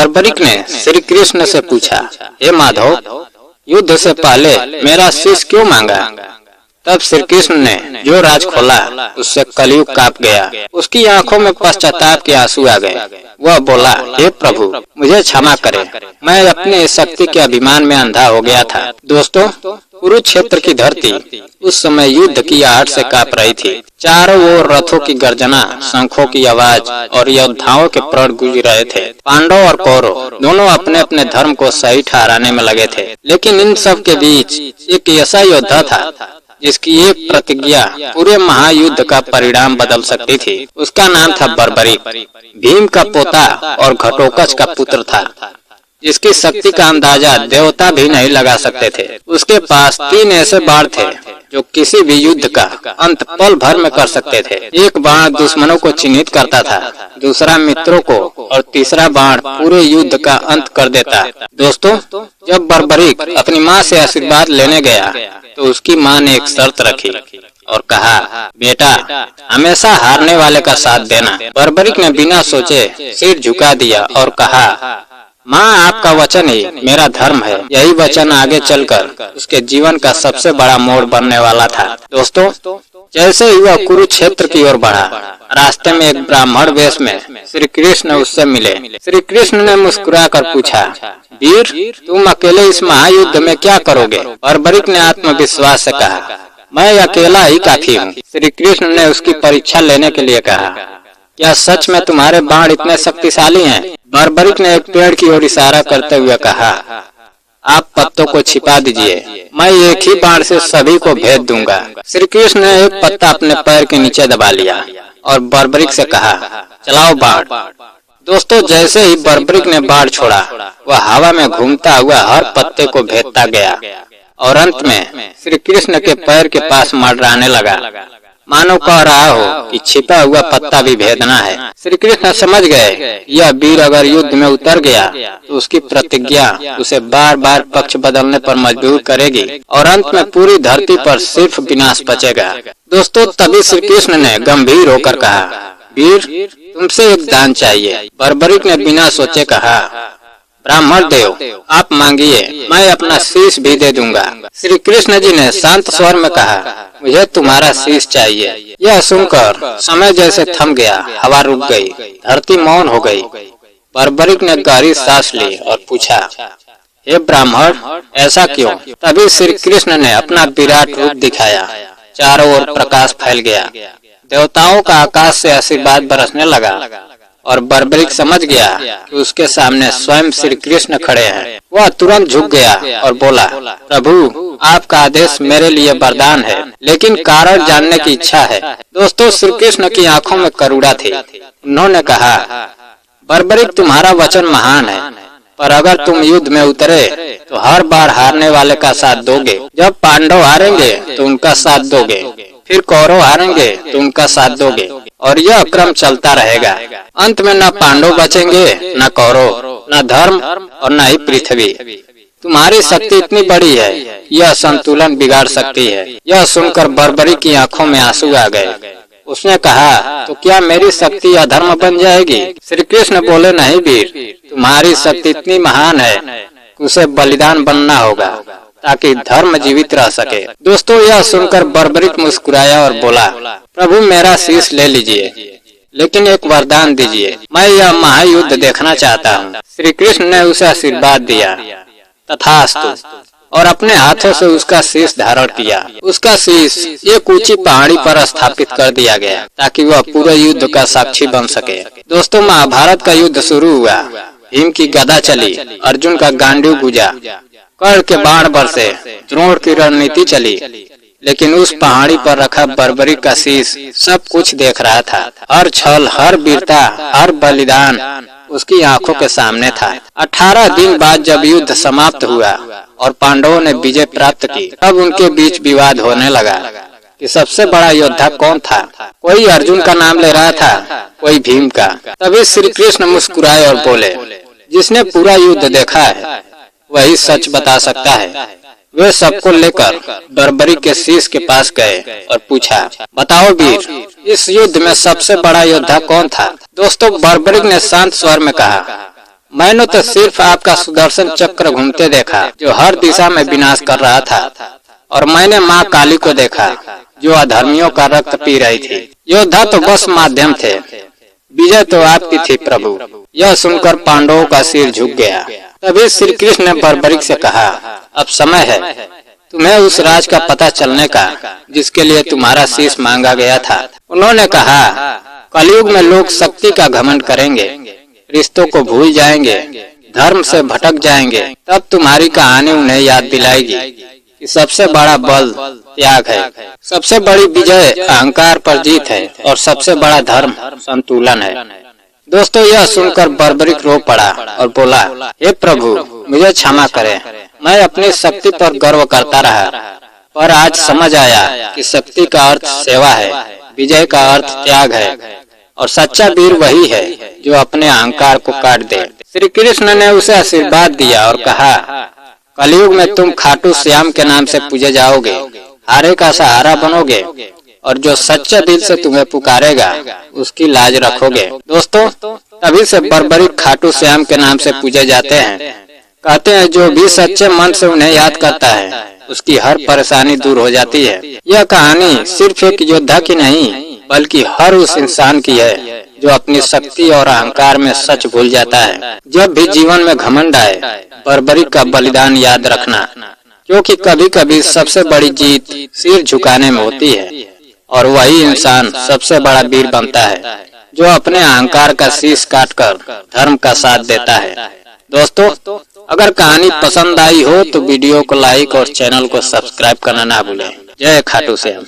बर्बरिक ने श्री कृष्ण से पूछा, हे माधव, युद्ध से पहले मेरा शीश क्यों मांगा? तब श्री कृष्ण ने जो राज खोला उससे कलयुग कांप गया। उसकी आंखों में पश्चाताप के आंसू आ गए। वह बोला, हे प्रभु, मुझे क्षमा करें, मैं अपने शक्ति के अभिमान में अंधा हो गया था। दोस्तों, कुरुक्षेत्र की धरती उस समय युद्ध की आहट से कांप रही थी। चारों ओर रथों की गर्जना, शंखों की आवाज और योद्धाओं के प्रण गूंज रहे थे। पांडव और कौरव दोनों अपने अपने धर्म को सही ठहराने में लगे थे, लेकिन इन सब के बीच एक ऐसा योद्धा था जिसकी एक प्रतिज्ञा पूरे महायुद्ध का परिणाम बदल सकती थी। उसका नाम था बर्बरिक। भीम का पोता और घटोत्कच का पुत्र था, जिसकी शक्ति का अंदाजा देवता भी नहीं लगा सकते थे। उसके पास 3 ऐसे बाण थे जो किसी भी युद्ध का अंत पल भर में कर सकते थे। एक बाण दुश्मनों को चिन्हित करता था, दूसरा मित्रों को और तीसरा बाण पूरे युद्ध का अंत कर देता। दोस्तों, जब बर्बरिक अपनी माँ से आशीर्वाद लेने गया तो उसकी माँ ने एक शर्त रखी और कहा, बेटा, हमेशा हारने वाले का साथ देना। बर्बरिक ने बिना सोचे सिर झुका दिया और कहा, माँ, आपका वचन ही मेरा धर्म है। यही वचन आगे चलकर उसके जीवन का सबसे बड़ा मोड़ बनने वाला था। दोस्तों, जैसे ही वह कुरुक्षेत्र की ओर बढ़ा, रास्ते में एक ब्राह्मण वेश में श्री कृष्ण उससे मिले। श्री कृष्ण ने मुस्कुराकर पूछा, वीर, तुम अकेले इस महायुद्ध में क्या करोगे? बर्बरिक ने आत्मविश्वास से कहा, मैं अकेला ही काफी हूँ। श्री कृष्ण ने उसकी परीक्षा लेने के लिए कहा, क्या सच में तुम्हारे बाण इतने शक्तिशाली हैं? बर्बरिक ने एक पेड़ की ओर इशारा करते हुए कहा, आप पत्तों को छिपा दीजिए, मैं एक ही बाण से सभी को भेद दूंगा। श्री कृष्ण ने एक पत्ता अपने पैर के नीचे दबा लिया और बर्बरिक से कहा, चलाओ बाण। दोस्तों, जैसे ही बर्बरिक ने बाण छोड़ा, वह हवा में घूमता हुआ हर पत्ते को भेदता गया और अंत में श्री कृष्ण के पैर के पास मंडराने लगा, मानो कह रहा हो कि छिपा हुआ पत्ता भी भेदना है। श्री कृष्ण समझ गए, यह वीर अगर युद्ध में उतर गया तो उसकी प्रतिज्ञा उसे बार बार पक्ष बदलने पर मजबूर करेगी और अंत में पूरी धरती पर सिर्फ विनाश बचेगा। दोस्तों, तभी श्री कृष्ण ने गंभीर होकर कहा, वीर, तुमसे एक दान चाहिए। बर्बरिक ने बिना सोचे कहा, ब्राह्मण देव, आप मांगिए, मैं अपना शीश भी दे दूंगा। श्री कृष्ण जी ने शांत स्वर में कहा, मुझे तुम्हारा शीश चाहिए। यह सुनकर समय जैसे थम गया, हवा रुक गई, धरती मौन हो गई। बर्बरिक ने गहरी सांस ली और पूछा, हे ब्राह्मण, ऐसा क्यों? तभी श्री कृष्ण ने अपना विराट रूप दिखाया। चारों ओर प्रकाश फैल गया, देवताओं का आकाश से आशीर्वाद बरसने लगा और बर्बरिक समझ गया कि उसके सामने स्वयं श्री कृष्ण खड़े हैं। वह तुरंत झुक गया और बोला, प्रभु, आपका आदेश मेरे लिए वरदान है, लेकिन कारण जानने की इच्छा है। दोस्तों, श्री कृष्ण की आंखों में करुणा थी। उन्होंने कहा, बर्बरिक, तुम्हारा वचन महान है, पर अगर तुम युद्ध में उतरे तो हर बार हारने वाले का साथ दोगे। जब पांडव हारेंगे तो उनका साथ दोगे, फिर कौरव हारेंगे तो उनका साथ दोगे, और यह क्रम चलता रहेगा। अंत में न पांडव बचेंगे, न कौरव, न धर्म और न ही पृथ्वी। तुम्हारी शक्ति इतनी बड़ी है, यह संतुलन बिगाड़ सकती है। यह सुनकर बर्बरिक की आंखों में आंसू आ गए। उसने कहा, तो क्या मेरी शक्ति अधर्म बन जाएगी? श्री कृष्ण बोले, नहीं वीर, तुम्हारी शक्ति इतनी महान है कि उसे बलिदान बनना होगा ताकि धर्म जीवित रह सके। दोस्तों, यह सुनकर बर्बरिक मुस्कुराया और बोला, प्रभु, मेरा शीश ले लीजिए, लेकिन एक वरदान दीजिए, मैं यह महायुद्ध देखना चाहता हूँ। श्री कृष्ण ने उसे आशीर्वाद दिया, तथास्तु, और अपने हाथों से उसका शीश धारण किया। उसका शीश एक ऊंची पहाड़ी पर स्थापित कर दिया गया ताकि वह पूरे युद्ध का साक्षी बन सके। दोस्तों, महाभारत का युद्ध शुरू हुआ। भीम की गदा चली, अर्जुन का गांडीव गुजा, कर्ण के बाण बरसे, द्रोण की रणनीति चली, लेकिन उस पहाड़ी पर रखा बर्बरिक का शीश सब कुछ देख रहा था। हर छल, हर वीरता, हर बलिदान उसकी आंखों के सामने था। 18 दिन बाद जब युद्ध समाप्त हुआ और पांडवों ने विजय प्राप्त की, तब उनके बीच विवाद होने लगा कि सबसे बड़ा योद्धा कौन था। कोई अर्जुन का नाम ले रहा था, कोई भीम का। तभी श्री कृष्ण मुस्कुराए और बोले, जिसने पूरा युद्ध देखा है वही सच बता सकता है। वे सबको लेकर बर्बरिक के शीश के पास गए और पूछा, बताओ वीर, इस युद्ध में सबसे बड़ा योद्धा कौन था? दोस्तों, बर्बरिक ने शांत स्वर में कहा, मैंने तो सिर्फ आपका सुदर्शन चक्र घूमते देखा जो हर दिशा में विनाश कर रहा था, और मैंने माँ काली को देखा जो अधर्मियों का रक्त पी रही थी। योद्धा तो बस माध्यम थे, विजय तो आपकी थी प्रभु। यह सुनकर पांडवों का सिर झुक गया। तभी श्री कृष्ण ने बर्बरीक से कहा, अब समय है तुम्हें उस राज का पता चलने का जिसके लिए तुम्हारा शीश मांगा गया था। उन्होंने कहा, कलयुग में लोग शक्ति का घमंड करेंगे, रिश्तों को भूल जाएंगे, धर्म से भटक जाएंगे। तब तुम्हारी कहानी उन्हें याद दिलाएगी कि सबसे बड़ा बल त्याग है, सबसे बड़ी विजय अहंकार पर जीत है, और सबसे बड़ा धर्म संतुलन है। दोस्तों, यह सुनकर बर्बरीक रो पड़ा और बोला, हे प्रभु मुझे क्षमा करें, मैं अपनी शक्ति पर गर्व करता रहा, पर आज समझ आया कि शक्ति का अर्थ सेवा है, विजय का अर्थ त्याग है, और सच्चा वीर वही है जो अपने अहंकार को काट दे। श्री कृष्ण ने उसे आशीर्वाद दिया और कहा, कलयुग में तुम खाटू श्याम के नाम से पूजे जाओगे, हारे का सहारा बनोगे, और जो सच्चे दिल से तुम्हें पुकारेगा उसकी लाज रखोगे। दोस्तों, तभी से बर्बरीक खाटू श्याम के नाम से पूजे जाते हैं। कहते हैं जो भी सच्चे मन से उन्हें याद करता है उसकी हर परेशानी दूर हो जाती है। यह कहानी सिर्फ एक योद्धा की नहीं बल्कि हर उस इंसान की है जो अपनी शक्ति और अहंकार में सच भूल जाता है। जब भी जीवन में घमंड आए, बर्बरीक का बलिदान याद रखना, क्योंकि कभी कभी सबसे बड़ी जीत सिर झुकाने में होती है, और वही इंसान सबसे बड़ा वीर बनता है जो अपने अहंकार का शीश काटकर धर्म का साथ देता है। दोस्तों, अगर कहानी पसंद आई हो तो वीडियो को लाइक और चैनल को सब्सक्राइब करना ना भूलें। जय खाटू श्याम।